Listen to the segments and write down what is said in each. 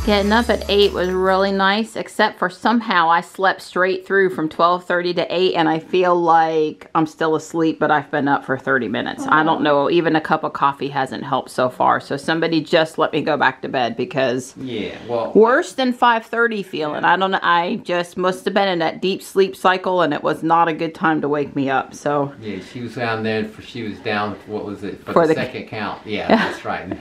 Getting up at 8 was really nice, except for somehow I slept straight through from 12:30 to 8, and I feel like I'm still asleep, but I've been up for 30 minutes. I don't know, even a cup of coffee hasn't helped so far, so somebody just let me go back to bed because worse than 5:30 feeling. I don't know, I just must have been in that deep sleep cycle, and it was not a good time to wake me up, so. Yeah, she was down there, she was down, what was it, for the second count. Yeah, that's right.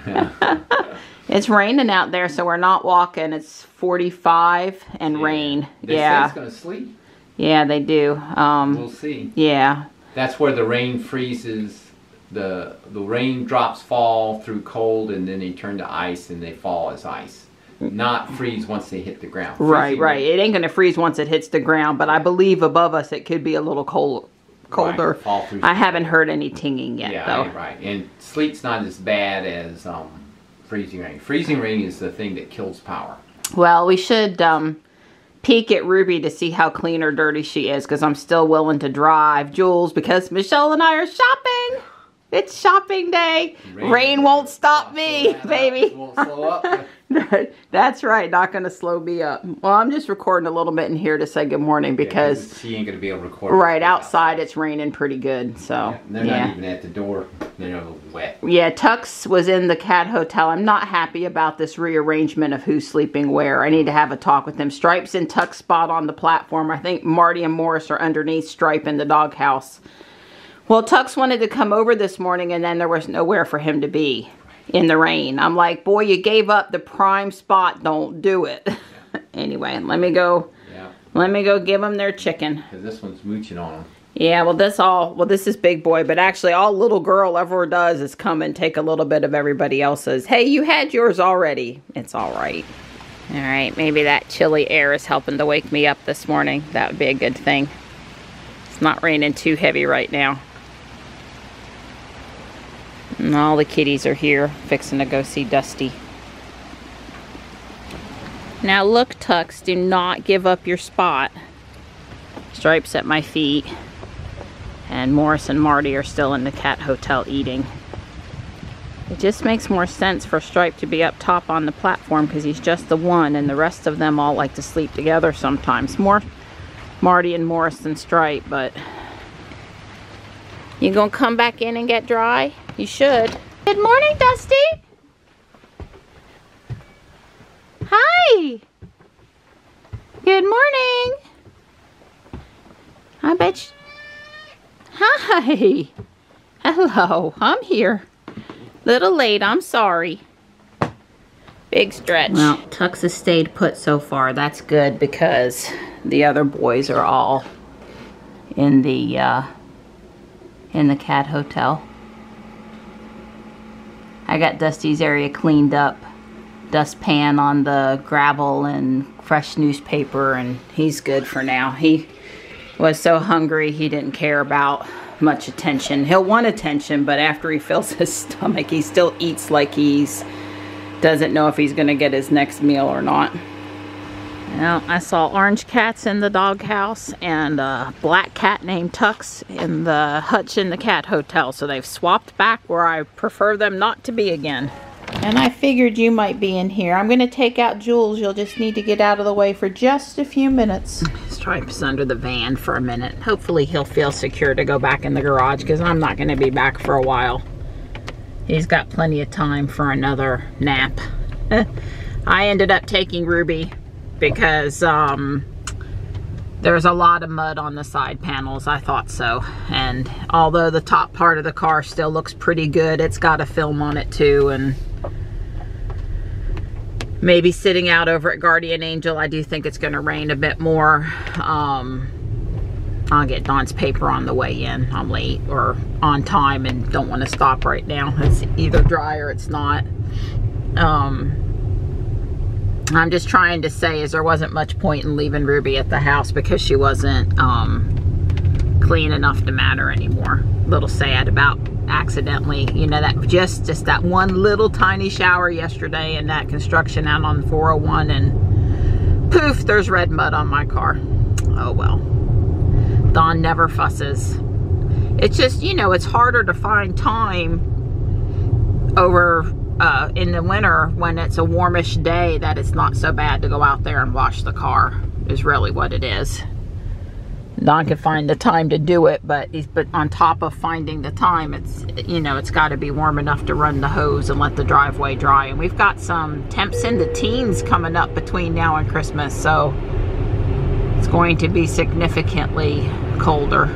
It's raining out there, so we're not walking. It's 45 and rain. They say it's going to sleep. Yeah, they do. We'll see. Yeah. That's where the rain freezes. The raindrops fall through cold, and then they turn to ice, and they fall as ice. Not freeze once they hit the ground. Right, right. It ain't going to freeze once it hits the ground, but I believe above us it could be a little colder. Right, fall through. I haven't heard any tinging yet, though. Yeah, right. And sleet's not as bad as freezing rain. Freezing rain is the thing that kills power. Well, we should peek at Ruby to see how clean or dirty she is, because I'm still willing to drive Jules because Michelle and I are shopping. It's shopping day. Rain won't stop me, baby. Won't slow up. That's right. Not going to slow me up. Well, I'm just recording a little bit in here to say good morning because she ain't going to be able to record. Right outside, it's raining pretty good. So they're not even at the door. They're a little wet. Yeah, Tux was in the cat hotel. I'm not happy about this rearrangement of who's sleeping where. I need to have a talk with them. Stripe's in Tuck's spot on the platform. I think Marty and Morris are underneath Stripe in the doghouse. Well, Tux wanted to come over this morning, and then there was nowhere for him to be in the rain. I'm like, boy, you gave up the prime spot. Don't do it. Anyway, let me go. Yeah. Let me go give them their chicken. Because this one's mooching on them. Yeah, well, this is big boy, but actually all little girl ever does is come and take a little bit of everybody else's. Hey, you had yours already. It's all right. All right, maybe that chilly air is helping to wake me up this morning. That would be a good thing. It's not raining too heavy right now. And all the kitties are here, fixing to go see Dusty. Now look, Tux, do not give up your spot. Stripe's at my feet. And Morris and Marty are still in the cat hotel eating. It just makes more sense for Stripe to be up top on the platform because he's just the one, and the rest of them all like to sleep together sometimes. More Marty and Morris than Stripe, but... You gonna come back in and get dry? You should. Good morning, Dusty. Hi. Good morning. I bet you... Hi. Hello. I'm here. Little late. I'm sorry. Big stretch. Well, Tux has stayed put so far. That's good because the other boys are all in the cat hotel. I got Dusty's area cleaned up. Dustpan on the gravel and fresh newspaper, and he's good for now. He was so hungry he didn't care about much attention. He'll want attention, but after he fills his stomach, he still eats like he's doesn't know if he's gonna get his next meal or not. Well, I saw orange cats in the doghouse and a black cat named Tux in the hutch in the cat hotel. So they've swapped back where I prefer them not to be again. And I figured you might be in here. I'm going to take out Jules. You'll just need to get out of the way for just a few minutes. Stripe's under the van for a minute. Hopefully he'll feel secure to go back in the garage because I'm not going to be back for a while. He's got plenty of time for another nap. I ended up taking Ruby because there's a lot of mud on the side panels. I thought so. And although the top part of the car still looks pretty good, it's got a film on it too. And maybe sitting out over at Guardian Angel, I do think it's going to rain a bit more. I'll get Dawn's paper on the way in. I'm late or on time and don't want to stop right now. It's either dry or it's not. I'm just trying to say is there wasn't much point in leaving Ruby at the house because she wasn't clean enough to matter anymore. Little sad about accidentally, you know, that just that one little tiny shower yesterday and that construction out on 401 and poof, there's red mud on my car. Oh well. Dawn never fusses. It's just, you know, it's harder to find time over in the winter when it's a warmish day that it's not so bad to go out there and wash the car, is really what it is. Don can find the time to do it, but on top of finding the time, it's, you know, it's got to be warm enough to run the hose and let the driveway dry. And we've got some temps in the teens coming up between now and Christmas, so it's going to be significantly colder.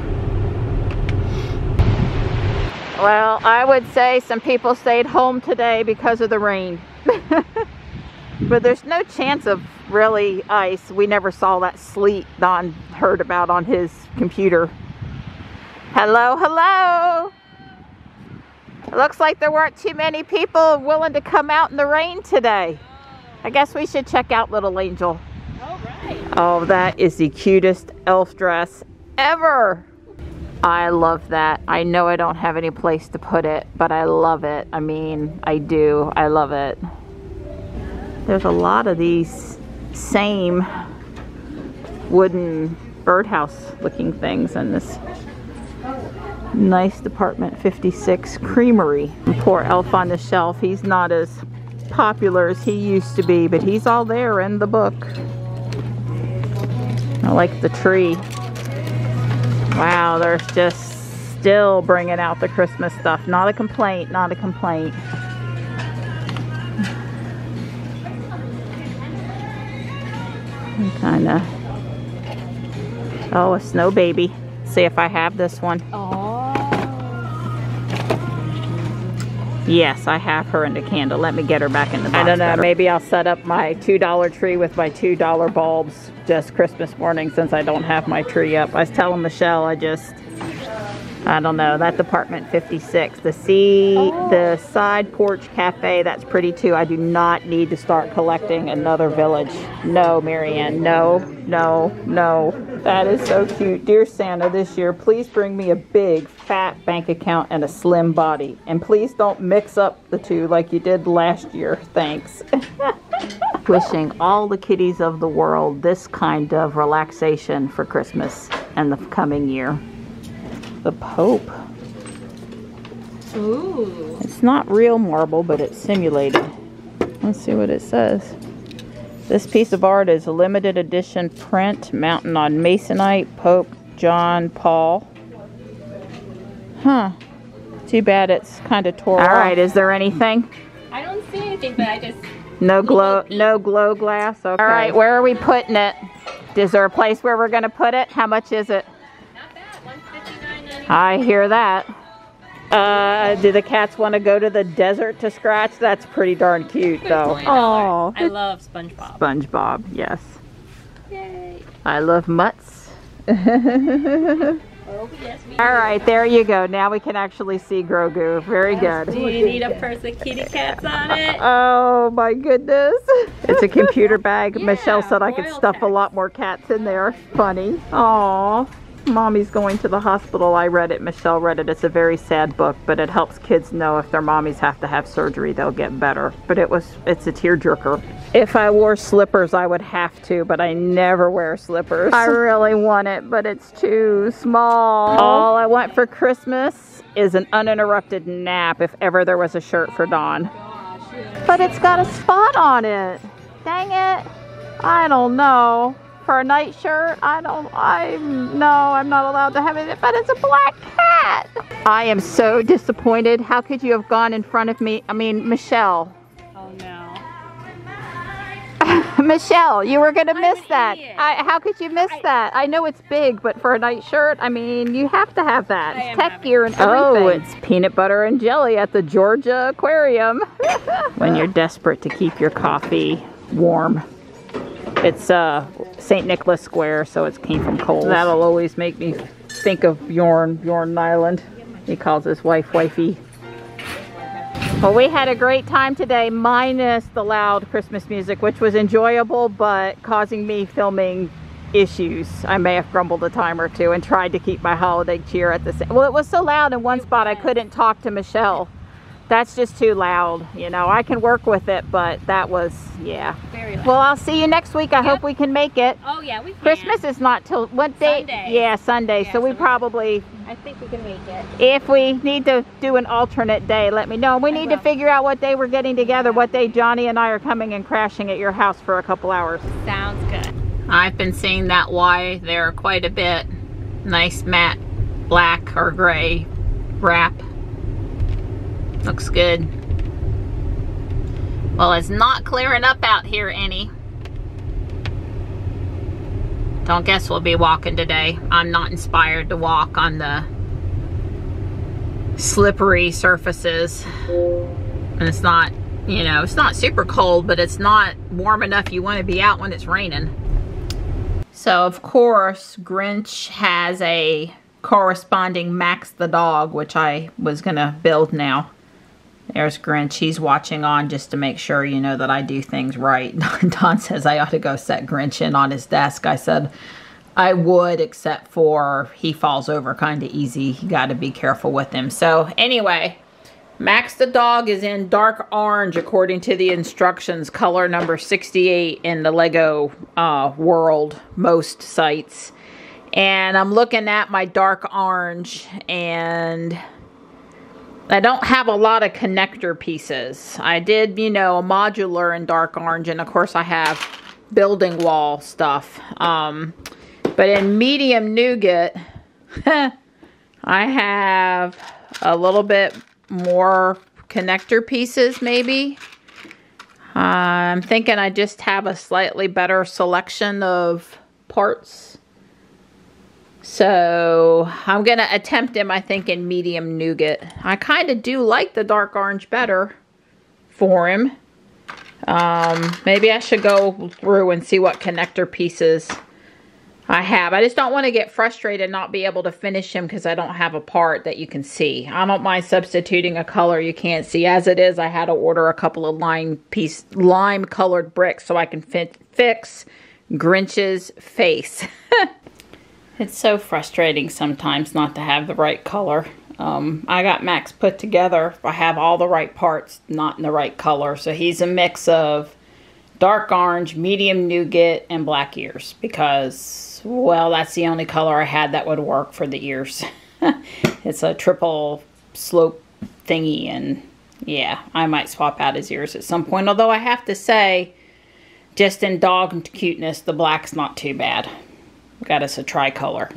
Well, I would say some people stayed home today because of the rain. But there's no chance of really ice. We never saw that sleet Don heard about on his computer. Hello, hello. It looks like there weren't too many people willing to come out in the rain today. I guess we should check out Little Angel. All right. Oh, that is the cutest elf dress ever. I love that. I know I don't have any place to put it, but I love it. I mean, I do. I love it. There's a lot of these same wooden birdhouse looking things in this nice Department 56 creamery. Poor elf on the shelf. He's not as popular as he used to be, but he's all there in the book. I like the tree. Wow, they're just still bringing out the Christmas stuff. Not a complaint, not a complaint. Kind of. Oh, a snow baby. See if I have this one. Oh. Yes, I have her in the candle. Let me get her back in the box. I don't know. Better. Maybe I'll set up my $2 tree with my $2 bulbs just Christmas morning since I don't have my tree up. I was telling Michelle, I don't know, that Department 56. The side porch cafe, that's pretty too. I do not need to start collecting another village. No, Marianne, no, no, no. That is so cute. Dear Santa, this year, please bring me a big, fat bank account and a slim body. And please don't mix up the two like you did last year. Thanks. Wishing all the kitties of the world this kind of relaxation for Christmas and the coming year. The Pope. Ooh. It's not real marble, but it's simulated. Let's see what it says. This piece of art is a limited edition print mounted on masonite, Pope John Paul. Huh. Too bad it's kind of tore off. All right, is there anything? I don't see anything, but I just... No glow glass? Okay. All right, where are we putting it? Is there a place where we're going to put it? How much is it? Not bad, $159.99. I hear that. Do the cats want to go to the desert to scratch? That's pretty darn cute, though. Oh, I love SpongeBob. SpongeBob, yes. Yay. I love mutts. Oh, yes, we do. All right, there you go. Now we can actually see Grogu. Very good. Do you need a purse with kitty cats on it? Oh my goodness. It's a computer bag. Yeah, Michelle said I could stuff cats. a lot more cats in there. Funny. Aw. Mommy's going to the hospital. I read it. Michelle read it. It's a very sad book, but it helps kids know if their mommies have to have surgery, they'll get better. But it's a tearjerker. If I wore slippers, I would have to, but I never wear slippers. I really want it, but it's too small. All I want for Christmas is an uninterrupted nap if ever there was a shirt for Dawn. But it's got a spot on it. Dang it. I don't know. For a night shirt, I'm not allowed to have it, but it's a black cat. I am so disappointed. How could you have gone in front of me? I mean, Michelle. Oh no. Michelle, you were gonna miss an that. idiot. How could you miss that? I know it's big, but for a night shirt, I mean, you have to have that. I It's am tech having gear and everything. Oh, it's peanut butter and jelly at the Georgia Aquarium. When you're desperate to keep your coffee warm. It's St. Nicholas Square, so it came from Kohl's. That'll always make me think of Bjorn Nyland. He calls his wife wifey. Well, we had a great time today, minus the loud Christmas music, which was enjoyable, but causing me filming issues. I may have grumbled a time or two and tried to keep my holiday cheer at the same. Well, it was so loud in one spot I couldn't talk to Michelle. That's just too loud, you know. I can work with it, but that was, yeah. Very loud. Well, I'll see you next week. I hope we can make it. Oh yeah, we can. Christmas is not till what date? Sunday. Yeah, Sunday. Yeah, so we so probably I think we can make it. If we need to do an alternate day, let me know. We need to figure out what day we're getting together, what day Johnny and I are coming and crashing at your house for a couple hours. Sounds good. I've been seeing that Y there quite a bit. Nice matte black or gray wrap. Looks good. Well, it's not clearing up out here any. Don't guess we'll be walking today. I'm not inspired to walk on the slippery surfaces. And it's not, you know, it's not super cold, but it's not warm enough you want to be out when it's raining. So, of course, Grinch has a corresponding Max the dog, which I was going to build now. There's Grinch. He's watching on just to make sure, you know, that I do things right. Don says I ought to go set Grinch in on his desk. I said I would, except for he falls over kind of easy. You got to be careful with him. So anyway, Max the dog is in dark orange according to the instructions, color number 68 in the Lego world, most sites. And I'm looking at my dark orange, and I don't have a lot of connector pieces. I did, you know, a modular in dark orange, and of course I have building wall stuff. But in medium nougat, I have a little bit more connector pieces maybe. I'm thinking I just have a slightly better selection of parts. So I'm going to attempt him, I think, in medium nougat. I kind of do like the dark orange better for him. Maybe I should go through and see what connector pieces I have. I just don't want to get frustrated and not be able to finish him because I don't have a part that you can see. I don't mind substituting a color you can't see. As it is, I had to order a couple of lime colored bricks so I can fix Grinch's face. It's so frustrating sometimes not to have the right color. I got Max put together. I have all the right parts, not in the right color. So he's a mix of dark orange, medium nougat, and black ears. Because, well, that's the only color I had that would work for the ears. It's a triple slope thingy. And yeah, I might swap out his ears at some point. Although I have to say, just in dog cuteness, the black's not too bad. Got us a tricolor.